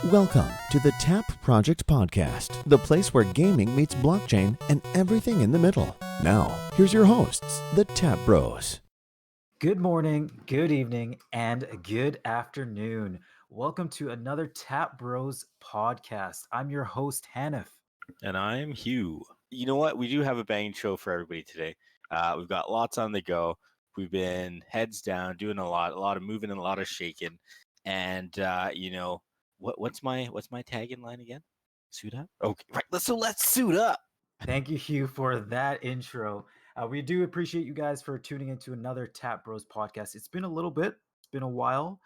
Welcome to the TAP Project Podcast, the place where gaming meets blockchain and everything in the middle. Now, here's your hosts, the TAP Bros. Good morning, good evening, and good afternoon. Welcome to another Tap Bros podcast. I'm your host, Haniff. And I'm Hugh. You know what? We do have a banging show for everybody today. We've got lots on the go. We've been heads down, doing a lot of moving and a lot of shaking. And what's my tag-in line again? Suit up? Okay, right. Let's suit up. Thank you, Hugh, for that intro. We do appreciate you guys for tuning into another Tap Bros podcast. It's been a little bit, it's been a while.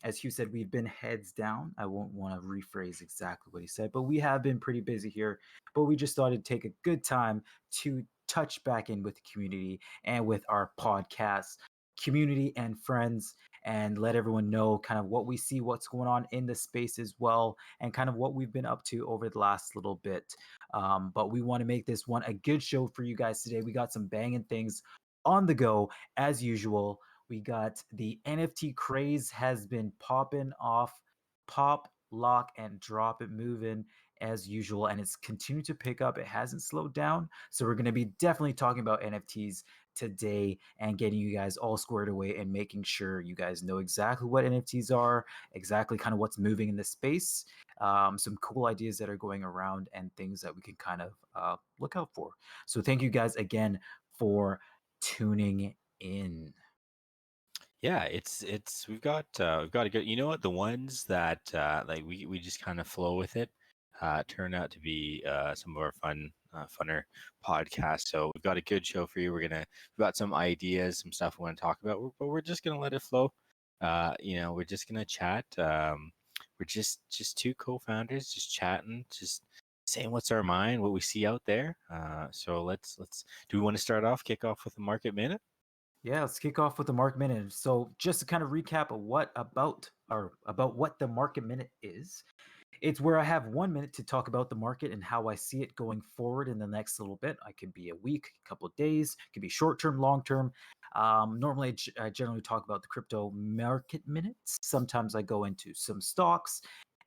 As Hugh said, we've been heads down. I won't want to rephrase exactly what he said, but we have been pretty busy here. But we just thought it'd take a good time to touch back in with the community and with our podcast community and friends and let everyone know kind of what we see, what's going on in the space as well, and kind of what we've been up to over the last little bit. But we want to make this one a good show for you guys today. We got some banging things on the go as usual. We got the NFT craze has been popping off, pop, lock, and drop it moving as usual, and it's continued to pick up. It hasn't slowed down. So we're going to be definitely talking about NFTs today and getting you guys all squared away and making sure you guys know exactly what NFTs are, exactly kind of what's moving in the space, some cool ideas that are going around, and things that we can kind of look out for. So thank you guys again for tuning in. Yeah, we've got a good. You know what? The ones that like we just kind of flow with it turn out to be some of our funner podcasts. So we've got a good show for you. We've got some ideas, some stuff we want to talk about, but we're just gonna let it flow. We're just gonna chat. We're just two co-founders just chatting, just saying what's our mind, what we see out there. So let's. Do we want to kick off with a market minute? Yeah, let's kick off with the market minute. So just to kind of recap about what the market minute is. It's where I have 1 minute to talk about the market and how I see it going forward in the next little bit. I could be a week, a couple of days, it could be short term, long term. Normally, I generally talk about the crypto market minutes. Sometimes I go into some stocks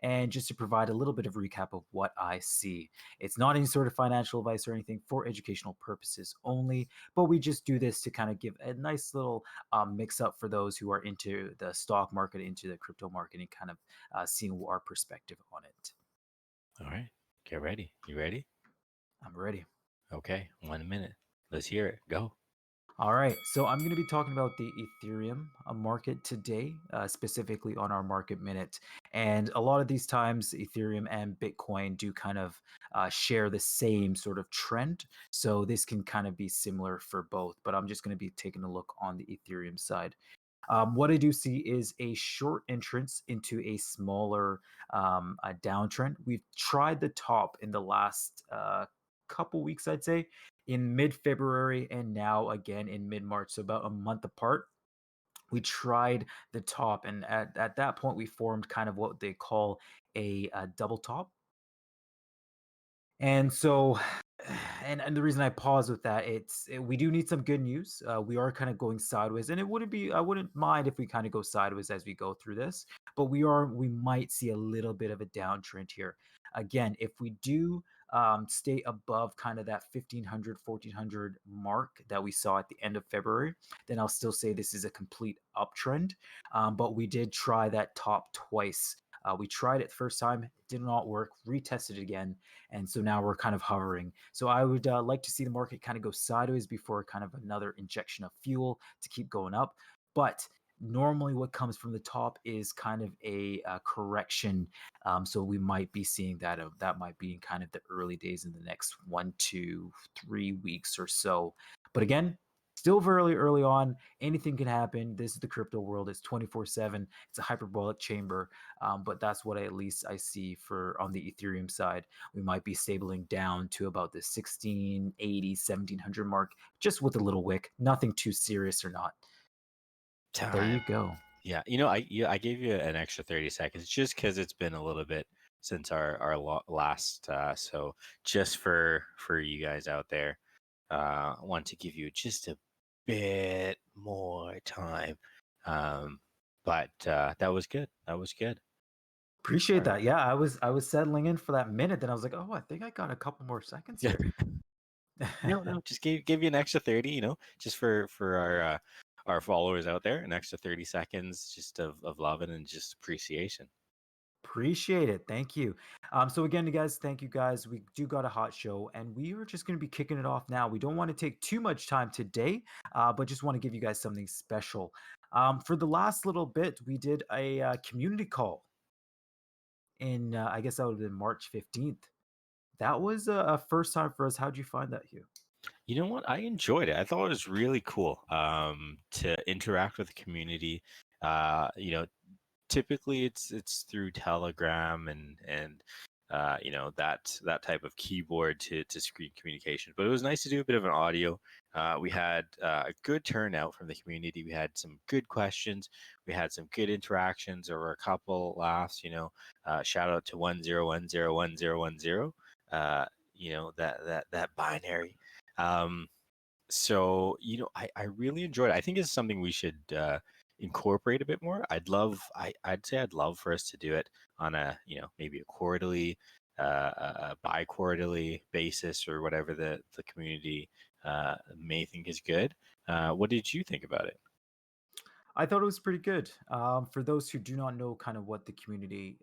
and just to provide a little bit of recap of what I see. It's not any sort of financial advice or anything, for educational purposes only, but we just do this to kind of give a nice little mix up for those who are into the stock market, into the crypto market, and kind of seeing our perspective on it. All right, get ready. You ready? I'm ready. Okay, 1 minute. Let's hear it. Go. All right, so I'm going to be talking about the Ethereum market today, specifically on our market minute. And a lot of these times, Ethereum and Bitcoin do kind of share the same sort of trend. So this can kind of be similar for both, but I'm just going to be taking a look on the Ethereum side. What I do see is a short entrance into a smaller downtrend. We've tried the top in the last couple weeks, I'd say, in mid-February and now again in mid-March, so about a month apart. We tried the top, and at that point, we formed kind of what they call a double top. And so, and the reason I pause with that, we do need some good news. We are kind of going sideways, and I wouldn't mind if we kind of go sideways as we go through this, but we might see a little bit of a downtrend here. Again, if we do stay above kind of that 1500, 1400 mark that we saw at the end of February, then I'll still say this is a complete uptrend. But we did try that top twice. We tried it the first time, it did not work, retested it again, and so now we're kind of hovering. So I would like to see the market kind of go sideways before kind of another injection of fuel to keep going up. But normally what comes from the top is kind of a correction. So we might be seeing that. That might be in kind of the early days in the next 1 to 3 weeks or so. But again, still very early on. Anything can happen. This is the crypto world. It's 24/7. It's a hyperbolic chamber. But that's what at least I see for on the Ethereum side. We might be stabling down to about the 1680, 1700 mark, just with a little wick. Nothing too serious or not. There you go. Yeah, I gave you an extra 30 seconds just because it's been a little bit since our last. So just for you guys out there, I want to give you just a bit more time. But that was good. That was good. Appreciate All that. right. Yeah, I was settling in for that minute, then I was like, oh, I think I got a couple more seconds Yeah. here. No, just give you an extra 30, just for our followers out there, an extra 30 seconds just of loving and just appreciation. Appreciate it. Thank you. So again, you guys, thank you guys. We do got a hot show, and we are just going to be kicking it off now. We don't want to take too much time today, but just want to give you guys something special. For the last little bit, we did a community call in, I guess that would have been March 15th. That was a first time for us. How'd you find that, Hugh? You know what? I enjoyed it. I thought it was really cool to interact with the community. You know, typically it's through Telegram and that type of keyboard to screen communication. But it was nice to do a bit of an audio. We had a good turnout from the community. We had some good questions. We had some good interactions. There were a couple laughs. Shout out to 10101010. That binary. Um, so I really enjoyed it. I think it's something we should incorporate a bit more. I'd say I'd love for us to do it on a, maybe a quarterly, a bi-quarterly basis or whatever the community may think is good. What did you think about it? I thought it was pretty good. For those who do not know kind of what the community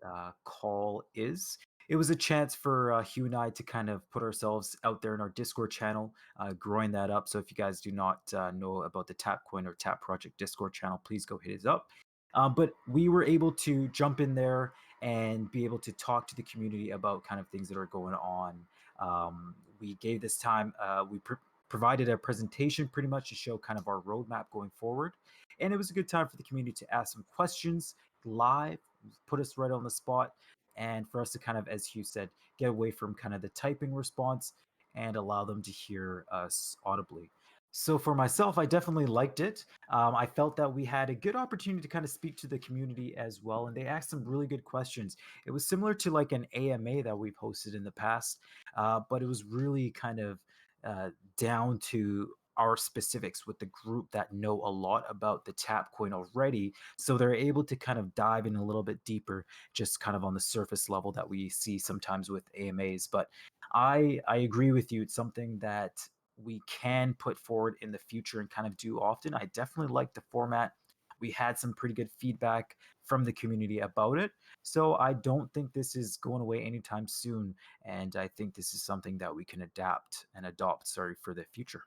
call is, it was a chance for Hugh and I to kind of put ourselves out there in our Discord channel, growing that up. So if you guys do not know about the Tapcoin or Tap Project Discord channel, please go hit it up. But we were able to jump in there and be able to talk to the community about kind of things that are going on. We gave this time, we provided a presentation pretty much to show kind of our roadmap going forward. And it was a good time for the community to ask some questions live, put us right on the spot, and for us to kind of, as Hugh said, get away from kind of the typing response and allow them to hear us audibly. So for myself, I definitely liked it. I felt that we had a good opportunity to kind of speak to the community as well, and they asked some really good questions. It was similar to like an AMA that we've hosted in the past, but it was really kind of down to our specifics with the group that know a lot about the tap coin already, so they're able to kind of dive in a little bit deeper, just kind of on the surface level that we see sometimes with AMAs. But I agree with you. It's something that we can put forward in the future and kind of do often. I definitely like the format. We had some pretty good feedback from the community about it, so I don't think this is going away anytime soon, and I think this is something that we can adapt and adopt, sorry, for the future.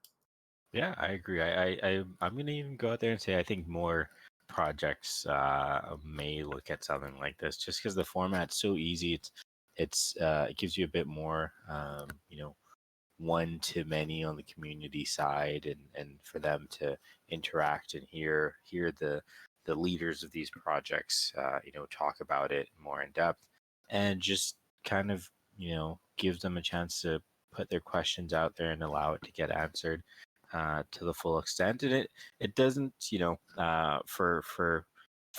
Yeah, I agree. I'm gonna even go out there and say I think more projects may look at something like this just because the format's so easy. It gives you a bit more one to many on the community side, and for them to interact and hear the leaders of these projects talk about it more in depth, and just kind of gives them a chance to put their questions out there and allow it to get answered to the full extent. And it doesn't, for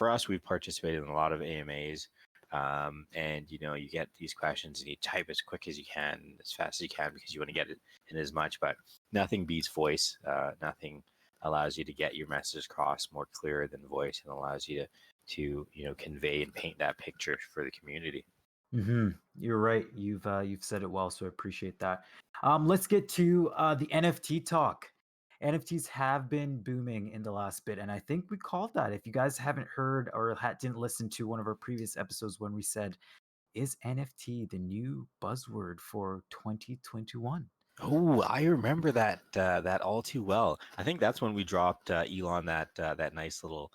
us, we've participated in a lot of AMAs, and you get these questions and you type as quick as you can, as fast as you can, because you want to get it in as much. But nothing beats voice. Nothing allows you to get your message across more clear than voice, and allows you to convey and paint that picture for the community. You're right. You've said it well, so I appreciate that. Let's get to the NFT talk. NFTs have been booming in the last bit, and I think we called that. If you guys haven't heard or didn't listen to one of our previous episodes when we said, "Is NFT the new buzzword for 2021?" Oh, I remember that all too well. I think that's when we dropped Elon that nice little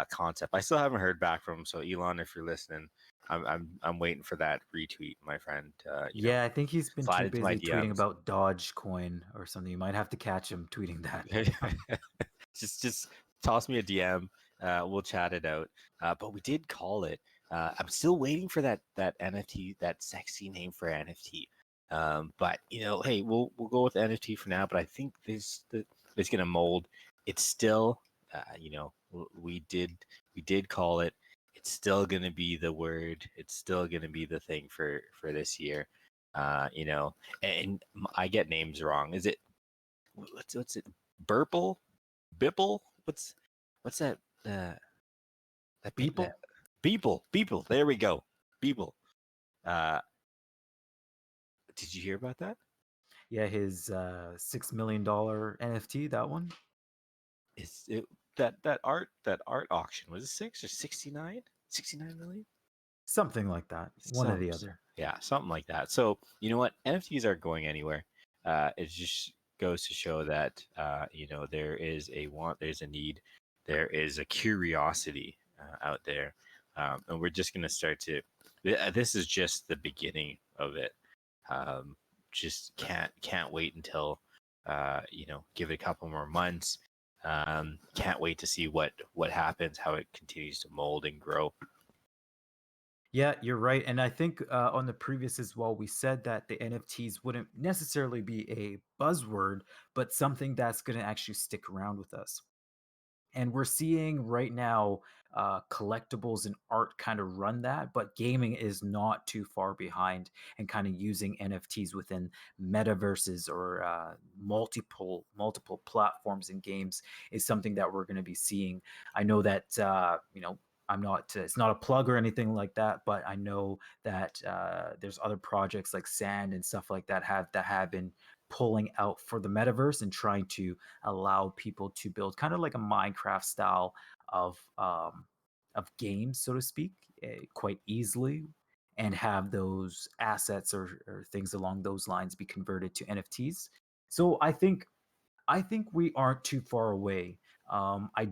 concept. I still haven't heard back from him, so Elon, if you're listening, I'm waiting for that retweet, my friend. Yeah, I think he's been too Slide into my busy tweeting DMs. about Dogecoin or something. You might have to catch him tweeting that. just toss me a DM. We'll chat it out. But we did call it. I'm still waiting for that NFT, that sexy name for NFT. But hey, we'll go with NFT for now. But I think it's gonna mold. It's still, we did call it. It's still gonna be the word. It's still gonna be the thing for this year. And I get names wrong. Is it what's it? Burple, Bipple? What's that? That thing People? Beeple. There we go. Beeble. Uh, did you hear about that? Yeah, his $6 million NFT, that one. Is it that art auction was it 6 or 69 million? Something like that. One or Some, the other. yeah, something like that. So you know what, NFTs aren't going anywhere. It just goes to show that there is a want, there's a need, there is a curiosity out there, and we're just going to start to. This is just the beginning of it. Just can't wait until give it a couple more months. Can't wait to see what happens, how it continues to mold and grow. Yeah, you're right. And I think on the previous as well, we said that the NFTs wouldn't necessarily be a buzzword, but something that's going to actually stick around with us. And we're seeing right now collectibles and art kind of run that, but gaming is not too far behind and kind of using NFTs within metaverses or multiple platforms and games is something that we're going to be seeing. I know that I'm not. It's not a plug or anything like that, but I know that there's other projects like Sand and stuff like that have been pulling out for the metaverse and trying to allow people to build kind of like a Minecraft style of games, so to speak, quite easily, and have those assets or things along those lines be converted to NFTs. So I think we aren't too far away. I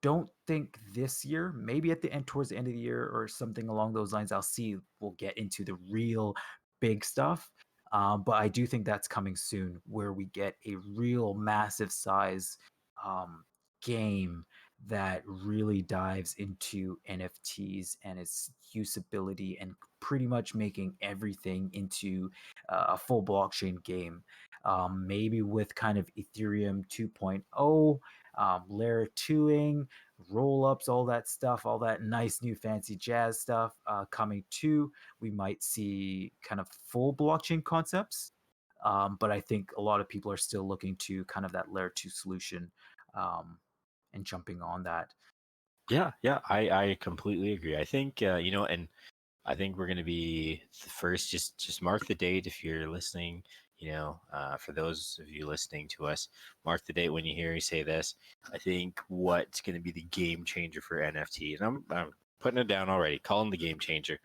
don't think this year, maybe at the end, towards the end of the year or something along those lines, we'll get into the real big stuff. But I do think that's coming soon, where we get a real massive size um, game that really dives into NFTs and its usability and pretty much making everything into a full blockchain game. Maybe with kind of Ethereum 2.0, layer 2ing, roll ups, all that stuff, all that nice new fancy jazz stuff coming too. We might see kind of full blockchain concepts. But I think a lot of people are still looking to kind of that layer 2 solution and jumping on that. Yeah, I completely agree. I think and I think we're going to be the first. Just mark the date if you're listening. For those of you listening to us, mark the date when you hear me say this. I think what's going to be the game changer for NFT, and I'm putting it down already. Calling the game changer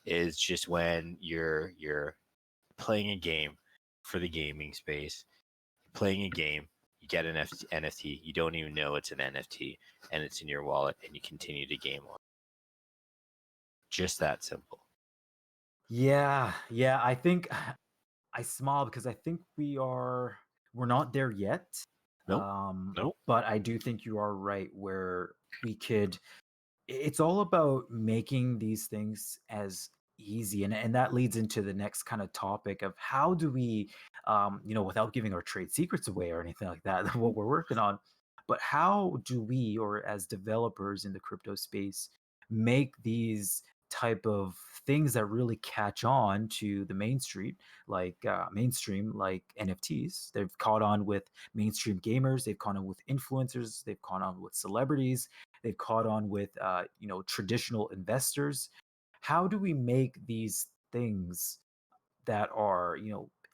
is just when you're playing a game for the gaming space, playing a game, you get an NFT, you don't even know it's an NFT, and it's in your wallet, and you continue to game on. Just that simple. Yeah, I think I smile because I think we're not there yet. Nope. Nope. But I do think you are right where we could it's all about making these things as easy and that leads into the next kind of topic of how do we without giving our trade secrets away or anything like that what we're working on, but how do we, or as developers in the crypto space, make these type of things that really catch on to the mainstream like NFTs. They've caught on with mainstream gamers, they've caught on with influencers, they've caught on with celebrities, they've caught on with traditional investors. How do we make these things that are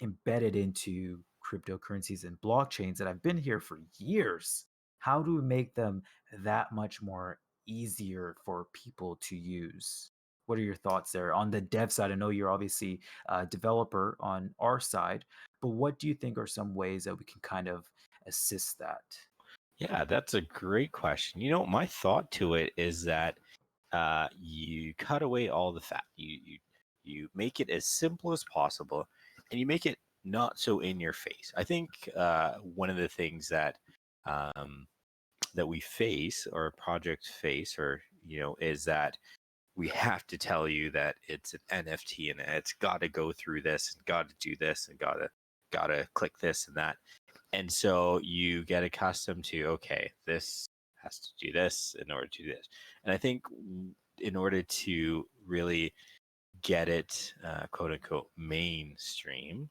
embedded into cryptocurrencies and blockchains that have been here for years? How do we make them that much more easier for people to use? What are your thoughts there on the dev side? I know you're obviously a developer on our side, but what do you think are some ways that we can kind of assist that? Yeah, that's a great question. My thought to it is that you cut away all the fat. You make it as simple as possible, and you make it not so in your face. I think one of the things that that we face, or projects face, or is that we have to tell you that it's an NFT and it's got to go through this and got to do this and gotta click this and that. And so you get accustomed to, okay, this has to do this in order to do this. And I think in order to really get it, quote unquote, mainstream,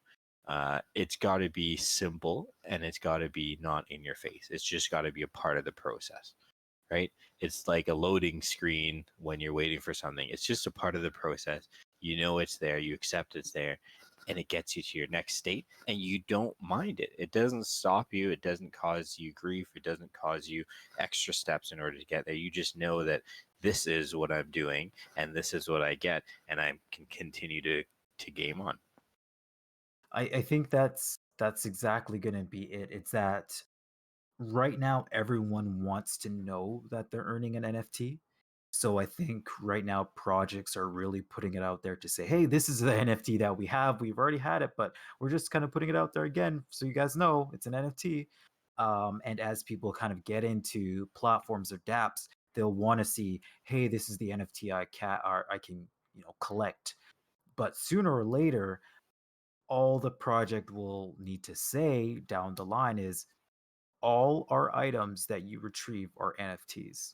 it's got to be simple and it's got to be not in your face. It's just got to be a part of the process, right? It's like a loading screen when you're waiting for something. It's just a part of the process. You know it's there, you accept it's there, and it gets you to your next state, and you don't mind it. It doesn't stop you. It doesn't cause you grief. It doesn't cause you extra steps in order to get there. You just know that this is what I'm doing, and this is what I get, and I can continue to game on. I think that's exactly going to be it. It's that right now everyone wants to know that they're earning an NFT. So I think right now projects are really putting it out there to say, hey, this is the NFT that we have. We've already had it, but we're just kind of putting it out there again so you guys know it's an NFT. And as people kind of get into platforms or dApps, they'll want to see, hey, this is the NFT I can collect. But sooner or later, all the project will need to say down the line is all our items that you retrieve are NFTs.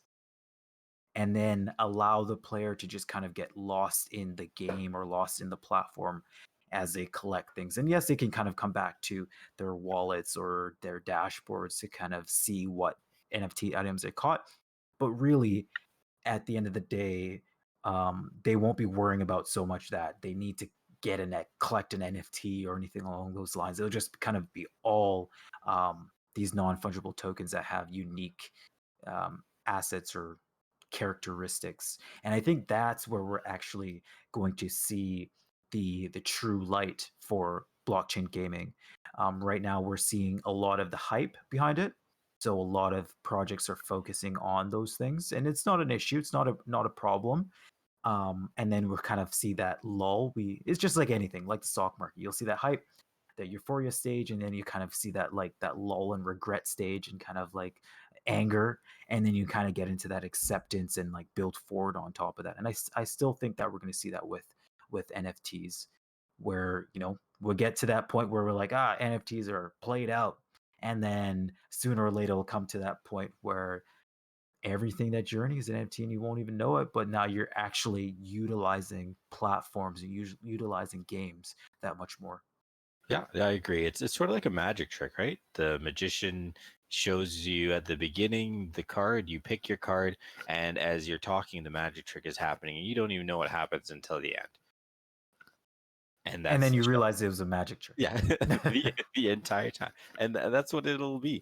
And then allow the player to just kind of get lost in the game or lost in the platform as they collect things. And yes, they can kind of come back to their wallets or their dashboards to kind of see what NFT items they caught. But really, at the end of the day, they won't be worrying about so much that they need to collect an NFT or anything along those lines. It'll just kind of be all these non-fungible tokens that have unique assets or characteristics. And I think that's where we're actually going to see the true light for blockchain gaming. Right now, we're seeing a lot of the hype behind it. So a lot of projects are focusing on those things, and it's not an issue. It's not a problem. And then we'll kind of see that lull. It's just like anything, like the stock market. You'll see that hype, that euphoria stage, and then you kind of see that like that lull and regret stage, and kind of like anger, and then you kind of get into that acceptance and like build forward on top of that. And I still think that we're going to see that with NFTs, where we'll get to that point where we're like, NFTs are played out, and then sooner or later we'll come to that point where everything that journey is an NFT and you won't even know it, but now you're actually utilizing platforms and utilizing games that much more. Yeah, I agree. It's sort of like a magic trick, right? The magician shows you at the beginning the card, you pick your card, and as you're talking, the magic trick is happening, and you don't even know what happens until the end. And then you the show. realize it was a magic trick. Yeah, the entire time, and that's what it'll be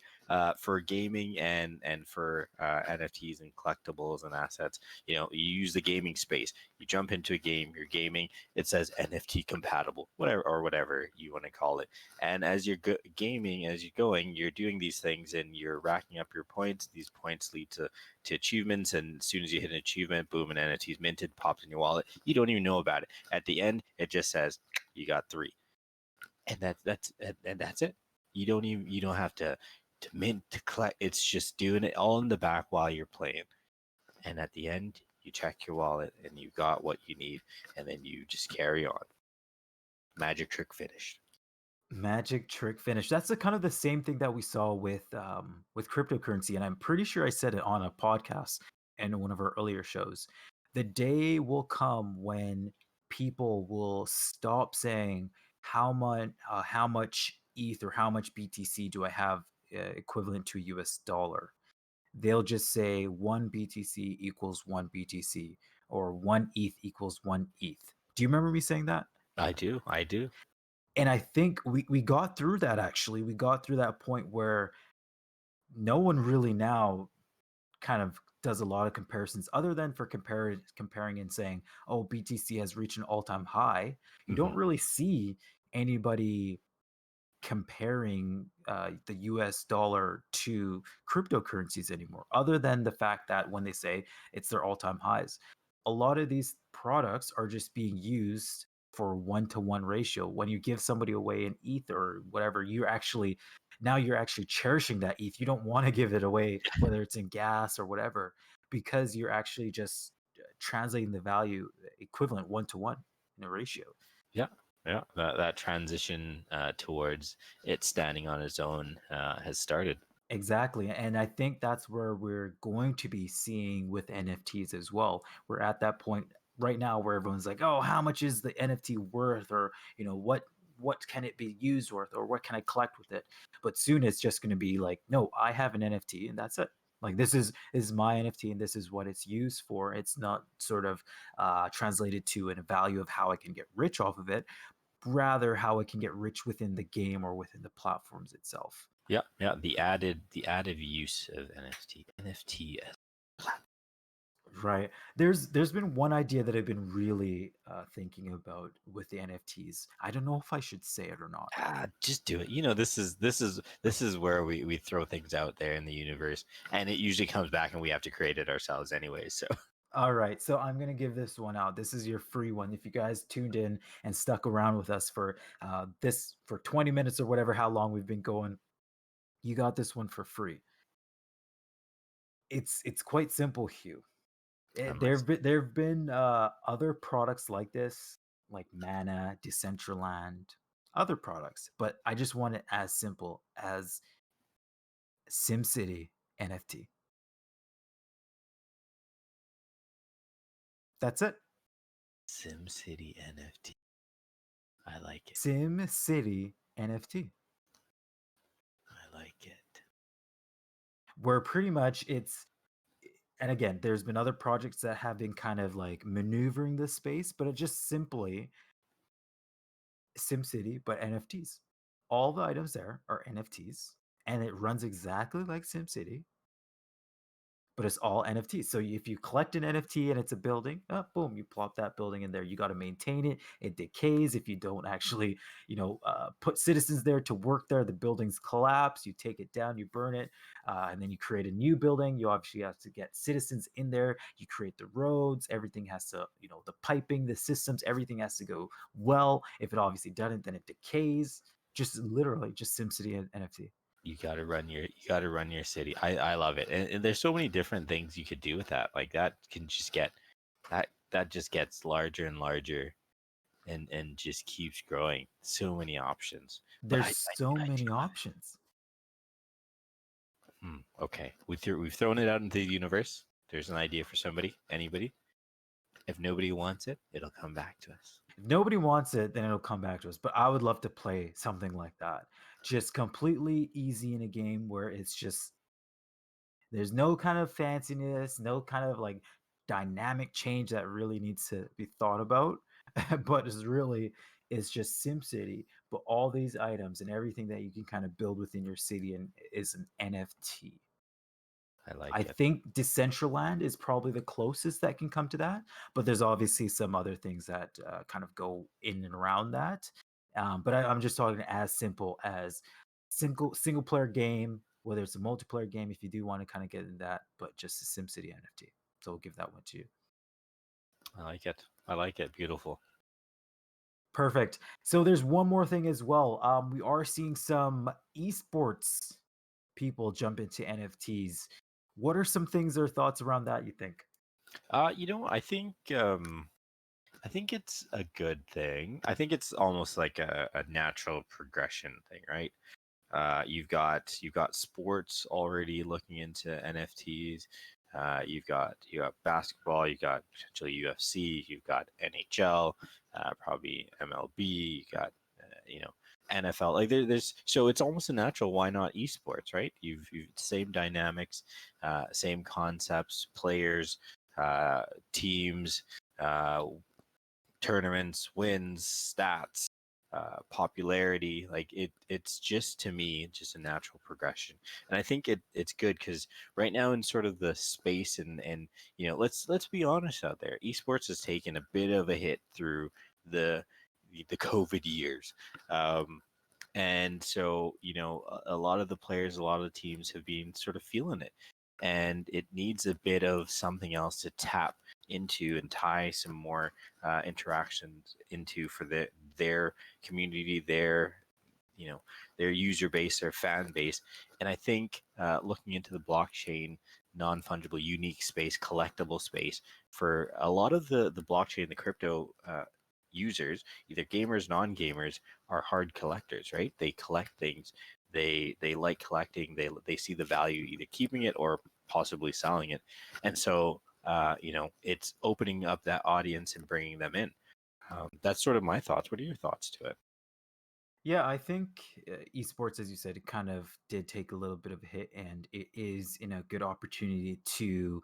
for gaming and for NFTs and collectibles and assets. You use the gaming space. You jump into a game, you're gaming. It says NFT compatible, whatever you want to call it. And as you're gaming, as you're going, you're doing these things, and you're racking up your points. These points lead to achievements, and as soon as you hit an achievement, boom, an NFT is minted, pops in your wallet. You don't even know about it. At the end, it just says you got 3. And that's it. You don't have to mint to collect. It's just doing it all in the back while you're playing. And at the end, you check your wallet and you got what you need, and then you just carry on. Magic trick finished. Magic trick finish. That's the kind of the same thing that we saw with cryptocurrency, and I'm pretty sure I said it on a podcast in one of our earlier shows. The day will come when people will stop saying how much ETH or how much BTC do I have equivalent to US dollar. They'll just say 1 BTC equals 1 BTC, or 1 ETH equals 1 ETH. Do you remember me saying that? I do. And I think we got through that. Actually, we got through that point where no one really now kind of does a lot of comparisons other than for comparing and saying, oh, BTC has reached an all-time high. You don't really see anybody comparing the US dollar to cryptocurrencies anymore, other than the fact that when they say it's their all-time highs, a lot of these products are just being used for 1-to-1 ratio. When you give somebody away an ETH or whatever, you're actually cherishing that ETH. You don't want to give it away, whether it's in gas or whatever, because you're actually just translating the value equivalent 1-to-1 in a ratio. Yeah. That transition towards it standing on its own has started. Exactly. And I think that's where we're going to be seeing with NFTs as well. We're at that point right now where everyone's like, oh, how much is the NFT worth? Or, what can it be used worth? Or what can I collect with it? But soon it's just going to be like, no, I have an NFT and that's it. Like this is my NFT and this is what it's used for. It's not sort of translated to a value of how I can get rich off of it, rather how I can get rich within the game or within the platforms itself. Yeah, yeah. The added use of NFT as Right. There's been one idea that I've been really thinking about with the NFTs. I don't know if I should say it or not. just do it. You know, this is where we throw things out there in the universe, and it usually comes back, and we have to create it ourselves anyway. So All right, so I'm gonna give this one out. This is your free one. If you guys tuned in and stuck around with us for this for 20 minutes or whatever, how long we've been going, you got this one for free. It's quite simple, Hugh. I'm There've been other products like this, like Mana, Decentraland, other products, but I just want it as simple as SimCity NFT. That's it. SimCity NFT. I like it. SimCity NFT. I like it. Where pretty much it's, and again, there's been other projects that have been kind of like maneuvering this space, but it just simply SimCity, but NFTs. All the items there are NFTs, and it runs exactly like SimCity, but it's all NFTs. So if you collect an NFT and it's a building, boom, you plop that building in there. You got to maintain it. It decays if you don't actually, put citizens there to work there. The buildings collapse. You take it down, you burn it, and then you create a new building. You obviously have to get citizens in there. You create the roads. Everything has to, the piping, the systems, everything has to go well. If it obviously doesn't, then it decays. Just literally, just SimCity and NFT. You got to run your city. I love it, and there's so many different things you could do with that. Like that can just get that just gets larger and larger, and just keeps growing. So many options. But There's so many options. okay, we've thrown it out into the universe. There's an idea for somebody, anybody. If nobody wants it, it'll come back to us. If nobody wants it, then it'll come back to us. But I would love to play something like that. Just completely easy in a game where it's just there's no kind of fanciness, no kind of like dynamic change that really needs to be thought about. But it's just SimCity, but all these items and everything that you can kind of build within your city and is an NFT. I like I it. think Decentraland is probably the closest that can come to that, but there's obviously some other things that kind of go in and around that. But I'm just talking as simple as single player game, whether it's a multiplayer game, if you do want to kind of get in that, but just a SimCity NFT. So we'll give that one to you. I like it. I like it. Beautiful. Perfect. So there's one more thing as well. We are seeing some esports people jump into NFTs. What are some things or thoughts around that, you think? I think it's a good thing. I think it's almost like a natural progression thing, right? You've got sports already looking into NFTs. You got basketball. You got potentially UFC. You've got NHL. Probably MLB. You got NFL. Like there's so it's almost a natural. Why not esports, right? You've same dynamics, same concepts, players, teams, uh, tournaments, wins, stats, popularity. Like it's just to me just a natural progression, and I think it's good because right now in sort of the space and let's be honest out there, esports has taken a bit of a hit through the the COVID years. And so, a lot of the players, a lot of the teams have been sort of feeling it. And it needs a bit of something else to tap into and tie some more interactions into for their community, you know, their user base, their fan base. And I think looking into the blockchain, non-fungible, unique space, collectible space for a lot of the blockchain, the crypto users, either gamers, non-gamers, are hard collectors, right? They collect things. They like collecting. They see the value either keeping it or possibly selling it, and so it's opening up that audience and bringing them in. That's sort of my thoughts. What are your thoughts to it? Yeah, I think esports, as you said, it kind of did take a little bit of a hit, and it is in a good opportunity to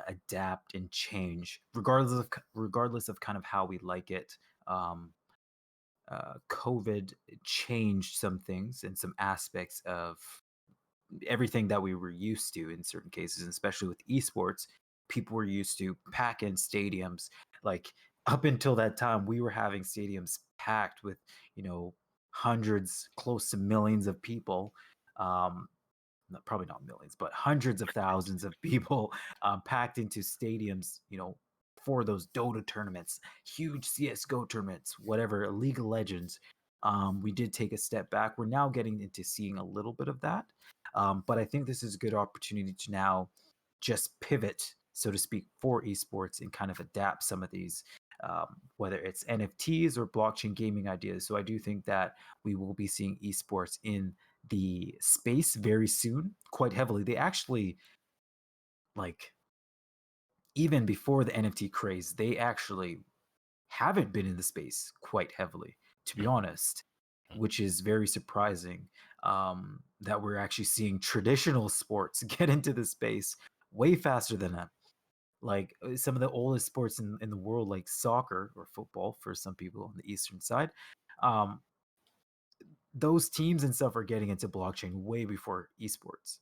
adapt and change, regardless of kind of how we like it. Um, COVID changed some things and some aspects of everything that we were used to in certain cases, and especially with esports. People were used to pack in stadiums. Like up until that time, we were having stadiums packed with, you know, hundreds, close to millions of people. Um, Probably not millions, but hundreds of thousands of people packed into stadiums, for those Dota tournaments, huge CSGO tournaments, whatever, League of Legends. We did take a step back. We're now getting into seeing a little bit of that. But I think this is a good opportunity to now just pivot, so to speak, for esports and kind of adapt some of these, whether it's NFTs or blockchain gaming ideas. So I do think that we will be seeing esports in the space very soon, quite heavily. They actually, like, even before the NFT craze, they actually haven't been in the space quite heavily, to be Mhm, honest, which is very surprising, that we're actually seeing traditional sports get into the space way faster than that. Like some of the oldest sports in the world, like soccer or football for some people on the eastern side, um, those teams and stuff are getting into blockchain way before esports.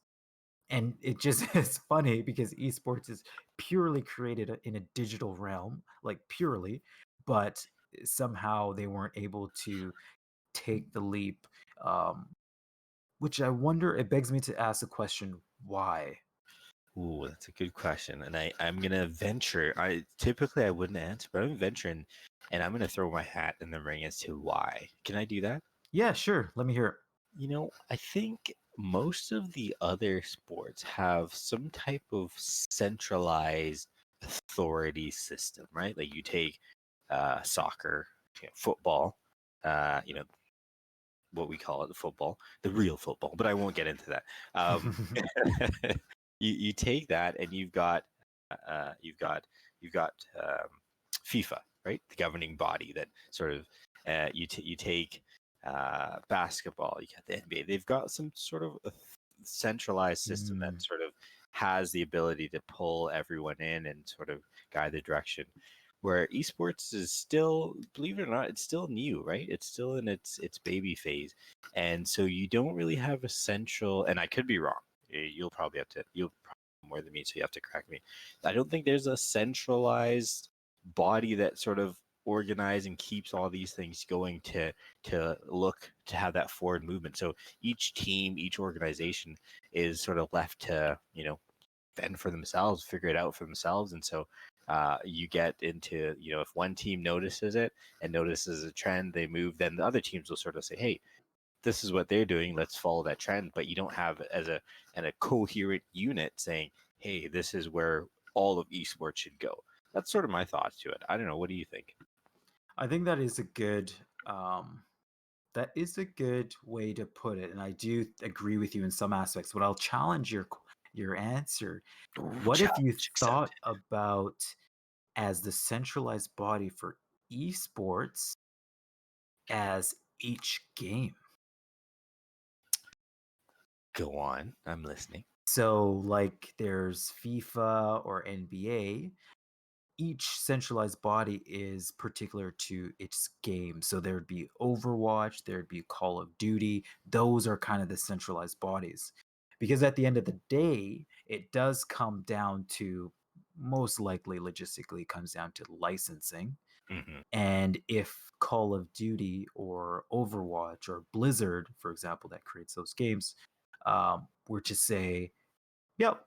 And it just is funny because esports is purely created in a digital realm, like purely, but somehow they weren't able to take the leap. Um, which I wonder, it begs me to ask the question, why? Ooh, that's a good question. And I'm gonna venture. I wouldn't answer, but I'm venturing and I'm gonna throw my hat in the ring as to why. Can I do that? Yeah, sure. Let me hear it. I think most of the other sports have some type of centralized authority system, right? Like you take soccer, football, uh, you know, what we call it, the football, the real football, but I won't get into that. You take that and uh, you've got you've got FIFA, right? The governing body that sort of you take basketball, you got the NBA. They've got some sort of a centralized system that Mm, sort of has the ability to pull everyone in and sort of guide the direction. Where esports is still, believe it or not, it's still new, right? It's still in its baby phase, and so you don't really have a central. And I could be wrong. You'll probably know more than me, so you have to correct me. I don't think there's a centralized body that sort of organize and keeps all these things going to have that forward movement. So each team, each organization is sort of left to fend for themselves, figure it out for themselves. And so you get into, if one team notices it and notices a trend, they move, then the other teams will sort of say, hey, this is what they're doing, let's follow that trend. But you don't have a coherent unit saying, hey, this is where all of esports should go. That's sort of my thoughts to it. I don't know. What do you think? I think um, that is a good way to put it, and I do agree with you in some aspects. But I'll challenge your answer. Ooh, What if you challenge thought accepted. about as the centralized body for esports as each game? Go on. I'm listening. So, like, there's FIFA or NBA. Each centralized body is particular to its game. So there'd be Overwatch, there'd be Call of Duty. Those are kind of the centralized bodies. Because at the end of the day, it does come down to, most likely logistically, comes down to licensing. Hmm. And if Call of Duty or Overwatch or Blizzard, for example, that creates those games, were to say, yep,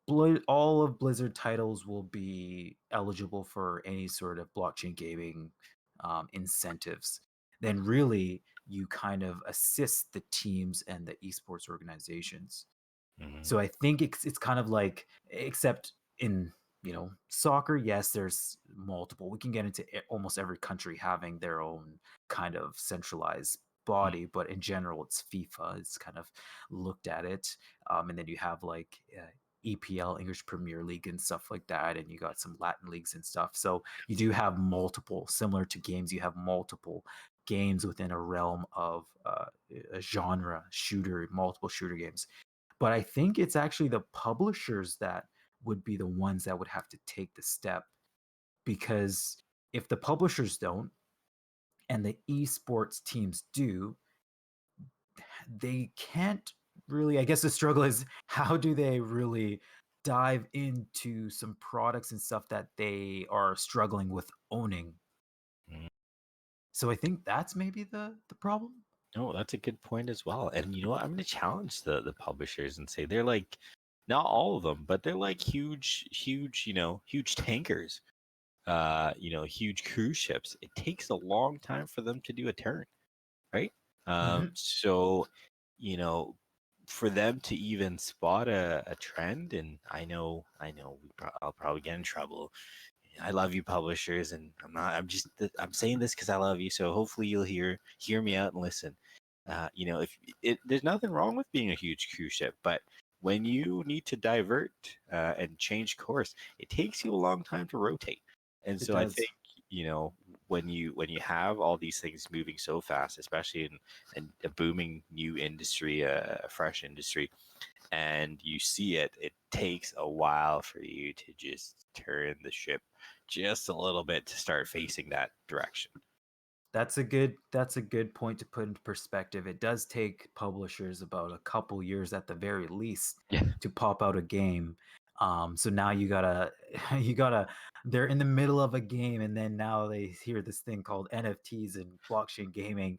all of Blizzard titles will be eligible for any sort of blockchain gaming incentives, then really you kind of assist the teams and the esports organizations. Hmm. So I think it's kind of like, except in soccer, yes, there's multiple. We can get into almost every country having their own kind of centralized body, but in general, it's FIFA. It's kind of looked at it, and then you have like EPL, English Premier League, and stuff like that, and you got some Latin leagues and stuff. So you do have multiple, similar to games, you have multiple games within a realm of a genre shooter, multiple shooter games. But I think it's actually the publishers that would be the ones that would have to take the step, because if the publishers don't and the esports teams do, they can't really, I guess the struggle is, how do they really dive into some products and stuff that they are struggling with owning? Mm. So I think that's maybe the problem. No, that's a good point as well. And you know what? I'm going to challenge the publishers and say they're like, not all of them, but they're like huge, huge tankers, huge cruise ships. It takes a long time for them to do a turn, right? Mhm. So, you know, for them to even spot a trend, and I'll probably get in trouble. I love you, publishers, and I'm saying this because I love you. So hopefully you'll hear me out and listen. If there's nothing wrong with being a huge cruise ship, but when you need to divert and change course, it takes you a long time to rotate. And It so I does. think when you have all these things moving so fast, especially in a booming new industry, a fresh industry, and you see it, it takes a while for you to just turn the ship just a little bit to start facing that direction. That's a good point to put into perspective. It does take publishers about a couple years at the very least Yeah. to pop out a game. So now you gotta you gotta they're in the middle of a game, and then now they hear this thing called NFTs and blockchain gaming.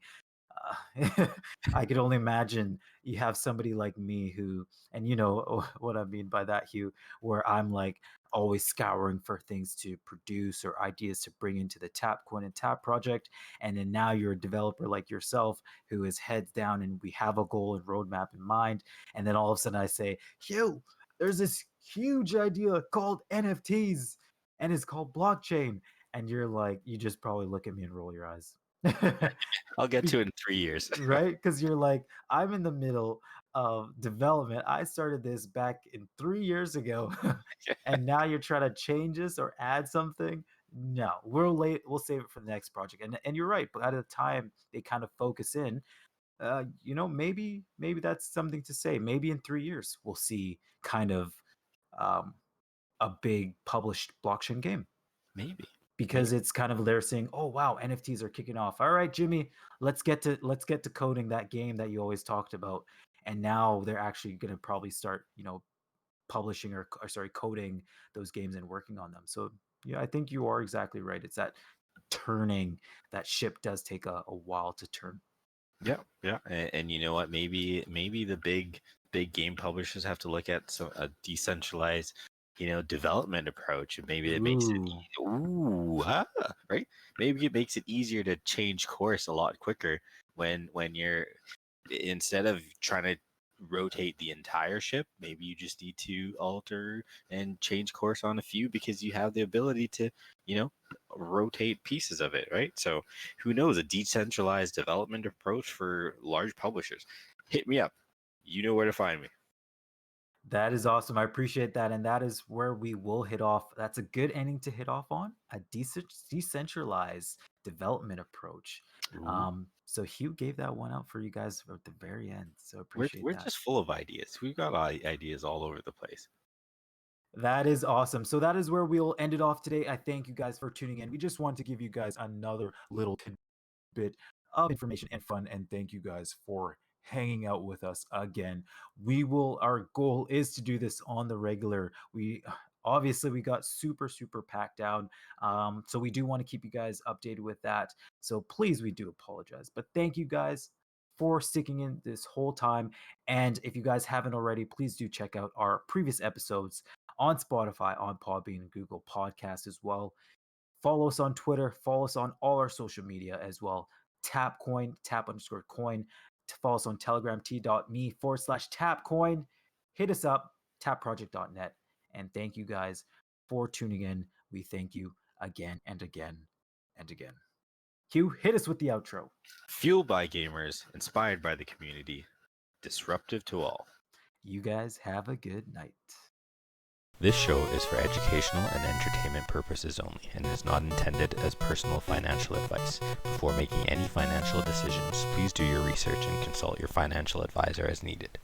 I could only imagine you have somebody like me who, and you know what I mean by that, Hugh, where I'm like always scouring for things to produce or ideas to bring into the Tapcoin and Tap project. And then now you're a developer like yourself who is heads down and we have a goal and roadmap in mind. And then all of a sudden I say, Hugh, there's this huge idea called NFTs and it's called blockchain. And you're like, you just probably look at me and roll your eyes. I'll get Be- to it in 3 years. right? Because you're like, I'm in the middle of development. I started this back in 3 years ago, and now you're trying to change this or add something. No, we'll late. We'll save it for the next project. And you're right. But at the time they kind of focus in, maybe that's something to say. Maybe in 3 years we'll see kind of um, a big published blockchain game, Maybe. because it's kind of they're saying, "Oh wow, NFTs are kicking off. All right, Jimmy, let's get to coding that game that you always talked about." And now they're actually going to probably start, publishing or sorry, coding those games and working on them. So yeah, I think you are exactly right. It's that turning, that ship does take a while to turn. Yeah, yeah, and you know what? Maybe the big game publishers have to look at a decentralized, development approach, and maybe it makes it Ooh, right. Maybe it makes it easier to change course a lot quicker when you're instead of trying to rotate the entire ship. Maybe you just need to alter and change course on a few because you have the ability to, you know, rotate pieces of it, right? So who knows, a decentralized development approach for large publishers. Hit me up. You know where to find me. that is awesome. I appreciate that. And that is where we will hit off. That's a good ending to hit off on, a decentralized development approach. Ooh. So Hugh gave that one out for you guys at the very end. So We're appreciate we're that. just full of ideas. We've got ideas all over the place. That is awesome. So that is where we'll end it off today. I thank you guys for tuning in. We just want to give you guys another little bit of information and fun. And thank you guys for hanging out with us again. Our goal is to do this on the regular. Obviously we got super packed down. So we do want to keep you guys updated with that. So please, we do apologize. But thank you guys for sticking in this whole time. And if you guys haven't already, please do check out our previous episodes on Spotify, on Podbean, and Google Podcasts as well. Follow us on Twitter. Follow us on all our social media as well. Tapcoin, tap_coin. Follow us on Telegram, t.me/tapcoin. Hit us up, tapproject.net. And thank you guys for tuning in. We thank you again and again and again. Hugh, hit us with the outro. Fueled by gamers, inspired by the community, disruptive to all. You guys have a good night. This show is for educational and entertainment purposes only and is not intended as personal financial advice. Before making any financial decisions, please do your research and consult your financial advisor as needed.